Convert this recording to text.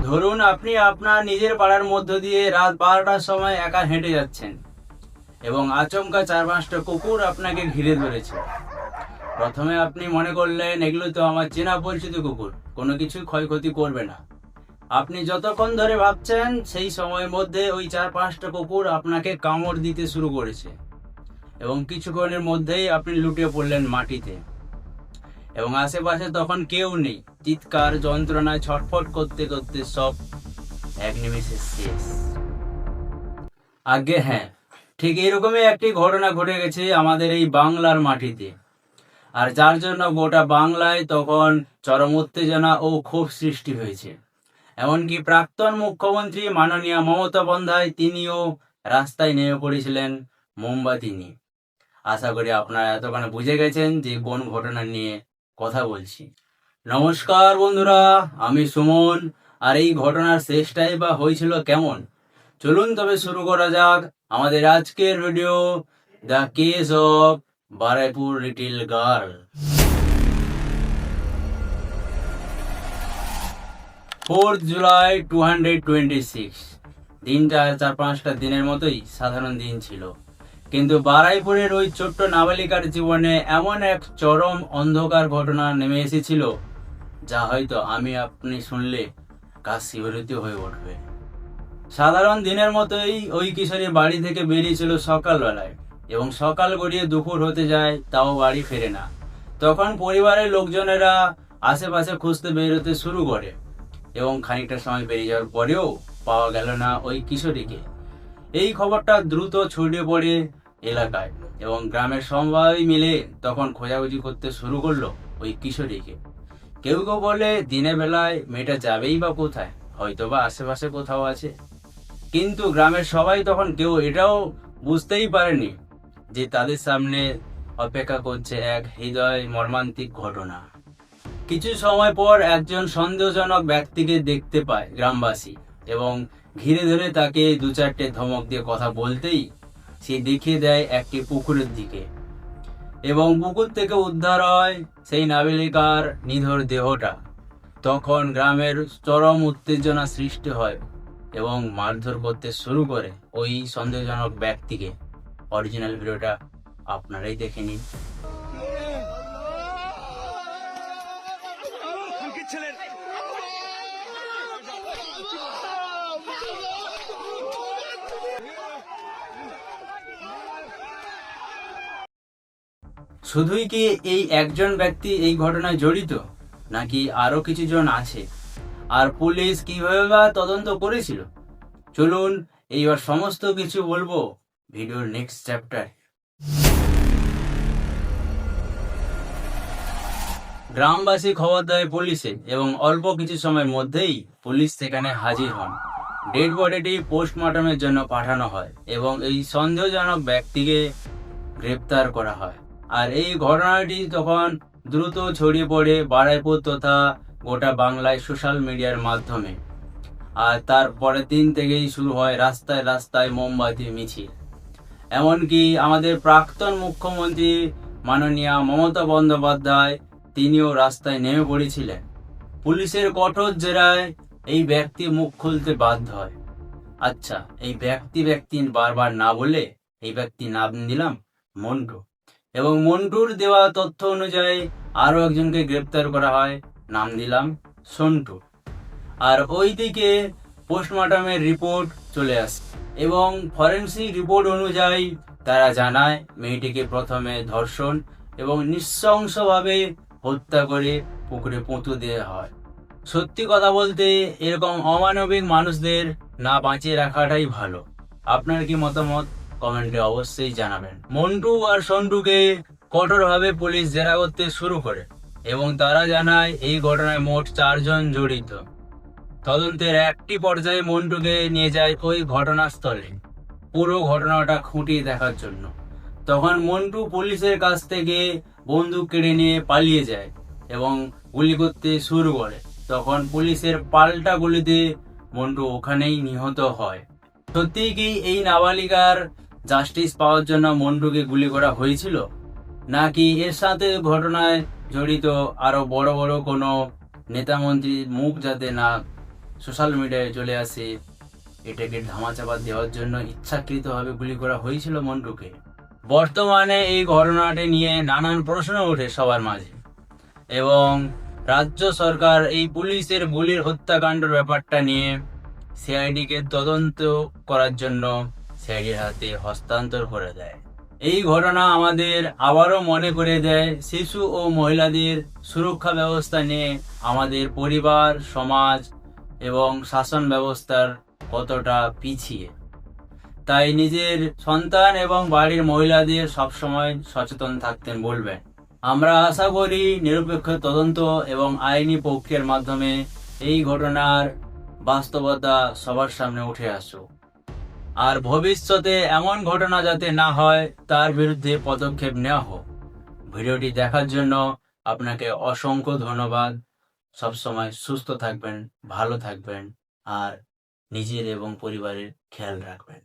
ধরুন আপনি আপনার নিজের পাড়ার মধ্য দিয়ে রাত 12টার সময় একা হেঁটে যাচ্ছেন এবং আচমকা 4-5টা কুকুর আপনাকে ঘিরে ধরেছে। প্রথমে আপনি মনে করলেন এগুলো তো আমার চেনা পরিচিত কুকুর, কোনো কিছু ক্ষয়ক্ষতি করবে না। আপনি যতক্ষণ ধরে ভাবছেন সেই সময়ের মধ্যে ওই 4-5টা কুকুর আপনাকে কামড় দিতে শুরু করেছে এবং কিছুক্ষণের মধ্যেই আপনি লুটিয়ে পড়লেন মাটিতে এবং আশেপাশে তখন কেউ নেই। চিৎকার যন্ত্রণায় ছটফট করতে করতে সব এক নিমেষে শেষ। আগে হ্যাঁ, ঠিক এরকমই একটি ঘটনা ঘটে গেছে আমাদের এই বাংলার মাটিতে, আর যার জন্য গোটা বাংলায় তখন চরম উত্তেজনা ও ক্ষোভ সৃষ্টি হয়েছে। এমনকি প্রাক্তন মুখ্যমন্ত্রী মাননীয় মমতা বন্দ্যোপাধ্যায় তিনিও রাস্তায় নেমে পড়েছিলেন মোমবাতি নিয়ে। আশা করি আপনারা এতক্ষণে বুঝে গেছেন যে কোন ঘটনা নিয়ে কথা বলছি। নমস্কার বন্ধুরা, আমি সুমন। আর এই ঘটনার শেষটাই বা হয়েছিল কেমন, চলুন তবে শুরু করা যাক আমাদের আজকের video, the case of Baruipur little girl. 4th July 2026। দিনটা 4-5টা দিনের মতোই সাধারণ দিন ছিল, কিন্তু বারুইপুরের ওই ছোট্ট নাবালিকার জীবনে এমন এক চরম অন্ধকার ঘটনা নেমে এসেছিল যা হয়তো আপনি শুনলে গা শিহরিত হয়ে উঠবে। সাধারণ দিনের মতোই ওই কিশোরী বাড়ি থেকে বেরিয়েছিল সকালবেলায় এবং সকাল গড়িয়ে দুপুর হতে যায় তাও বাড়ি ফেরে না। তখন পরিবারের লোকজনেরা আশেপাশে খুঁজতে বেরোতে শুরু করে এবং খানিকটা সময় বেরিয়ে যাওয়ার পরেও পাওয়া গেল না ওই কিশোরীকে। এই খবরটা দ্রুত ছড়িয়ে পড়ে এলাকায় এবং গ্রামের সবাই মিলে তখন খোঁজাখুঁজি করতে শুরু করলো ওই কিশোরীকে। কেউ কেউ বলে দিনের বেলায় মেয়েটা যাবেই বা কোথায়, হয়তো বা আশেপাশে কোথাও আছে। কিন্তু গ্রামের সবাই তখন কেউ এটাও বুঝতেই পারেনি যে তাদের সামনে অপেক্ষা করছে এক হৃদয় মর্মান্তিক ঘটনা। কিছু সময় পর একজন সন্দেহজনক ব্যক্তিকে দেখতে পায় গ্রামবাসী এবং ঘিরে ধরে তাকে 2-4টে ধমক দিয়ে কথা বলতেই সে দেখিয়ে দেয় একটি পুকুরের দিকে এবং পুকুর থেকে উদ্ধার হয় সেই নাবালিকার নিথর দেহটা। তখন গ্রামের চরম উত্তেজনা সৃষ্টি হয় এবং মারধর করতে শুরু করে ওই সন্দেহজনক ব্যক্তিকে। অরিজিনাল ভিডিওটা আপনারাই দেখে নিন। শুধুই কি এই একজন ব্যক্তি এই ঘটনায় জড়িত, নাকি আরো কিছু জন আছে, আর পুলিশ কিভাবে বা তদন্ত করেছিল? চলুন এইবার সমস্ত কিছু বলবো ভিডিওর নেক্সট চ্যাপ্টার। গ্রামবাসী খবর দেয় পুলিশে এবং অল্প কিছু সময়ের মধ্যেই পুলিশ সেখানে হাজির হন। ডেড বডিটি পোস্টমর্টমের জন্য পাঠানো হয় এবং এই সন্দেহজনক ব্যক্তিকে গ্রেপ্তার করা হয়। আর এই ঘটনাটি তখন দ্রুত ছড়িয়ে পড়ে বারুইপুর তথা গোটা বাংলায় সোশ্যাল মিডিয়ার মাধ্যমে। আর তার পরের দিন থেকেই শুরু হয় রাস্তায় রাস্তায় মোমবাতি মিছিল। এমনকি আমাদের প্রাক্তন মুখ্যমন্ত্রী মাননীয় মমতা বন্দ্যোপাধ্যায় তিনিও রাস্তায় নেমে পড়েছিলেন। পুলিশের কঠোর জেরায় এই ব্যক্তি মুখ খুলতে বাধ্য হয়। আচ্ছা, এই ব্যক্তি বারবার না বলে এই ব্যক্তি নাম দিলাম মন্টু, এবং মন্টুর দেওয়া তথ্য অনুযায়ী আরো একজনকে গ্রেপ্তার করা হয়, নাম দিলাম সন্টু। আর ওইদিকে পোস্টমর্টমের রিপোর্ট চলে আসে এবং ফরেন্সিক রিপোর্ট অনুযায়ী তারা জানায় মেয়েটিকে প্রথমে ধর্ষণ এবং নৃশংসভাবে হত্যা করে পুকুরে পুঁতে দেওয়া হয়। সত্যি কথা বলতে এরকম অমানবিক মানুষদের না বাঁচিয়ে রাখাটাই ভালো। আপনার কি মতামত কমেন্টে অবশ্যই জানাবেন। মন্টু আর সন্টুকে কঠোরভাবে পুলিশ জেরা করতে শুরু করে এবং তারা জানায় এই ঘটনায় মোট 4 জন জড়িত। তদন্তের একটি পর্যায়ে মন্টুকে নিয়ে যায় ওই ঘটনাস্থলে পুরো ঘটনাটা খুঁটিয়ে দেখার জন্য। তখন মন্টু পুলিশের কাছ থেকে বন্দুক কেড়ে নিয়ে পালিয়ে যায় এবং গুলি করতে শুরু করে। তখন পুলিশের পাল্টা গুলিতে মন্টু ওখানেই নিহত হয়। সত্যি কি এই নাবালিকার জাস্টিস পাওয়ার জন্য মন্টুকে গুলি করা হয়েছিল, নাকি এর সাথে ঘটনায় জড়িত আরো বড় বড় কোনো নেতা মন্ত্রীর মুখ যাতে না সোশ্যাল মিডিয়ায় চলে আসে এটাকে ধামাচাপা দেওয়ার জন্য ইচ্ছাকৃতভাবে গুলি করা হয়েছিল মন্টুকে। বর্তমানে এই ঘটনাটি নিয়ে নানান প্রশ্ন ওঠে সবার মাঝে এবং রাজ্য সরকার এই পুলিশের গুলির হত্যাকাণ্ডের ব্যাপারটা নিয়ে সিআইডিকে তদন্ত করার জন্য সিআইডির হাতে হস্তান্তর করে দেয়। এই ঘটনা আমাদের আবারও মনে করে দেয় শিশু ও মহিলাদের সুরক্ষা ব্যবস্থা নিয়ে আমাদের পরিবার, সমাজ এবং শাসন ব্যবস্থার কতটা পিছিয়ে। তাই নিজের সন্তান এবং বাড়ির মহিলাদের সবসময় সচেতন থাকতেন বলবেন। আমরা আশা করি নিরপেক্ষ তদন্ত এবং আইনি প্রক্রিয়ার মাধ্যমে এই ঘটনার বাস্তবতা সবার সামনে উঠে আসুক, আর ভবিষ্যতে এমন ঘটনা যাতে না হয় তার বিরুদ্ধে পদক্ষেপ নেওয়া হোক। ভিডিওটি দেখার জন্য আপনাকে অসংখ্য ধন্যবাদ। সবসময় সুস্থ থাকবেন, ভালো থাকবেন আর নিজের এবং পরিবারের খেয়াল রাখবেন।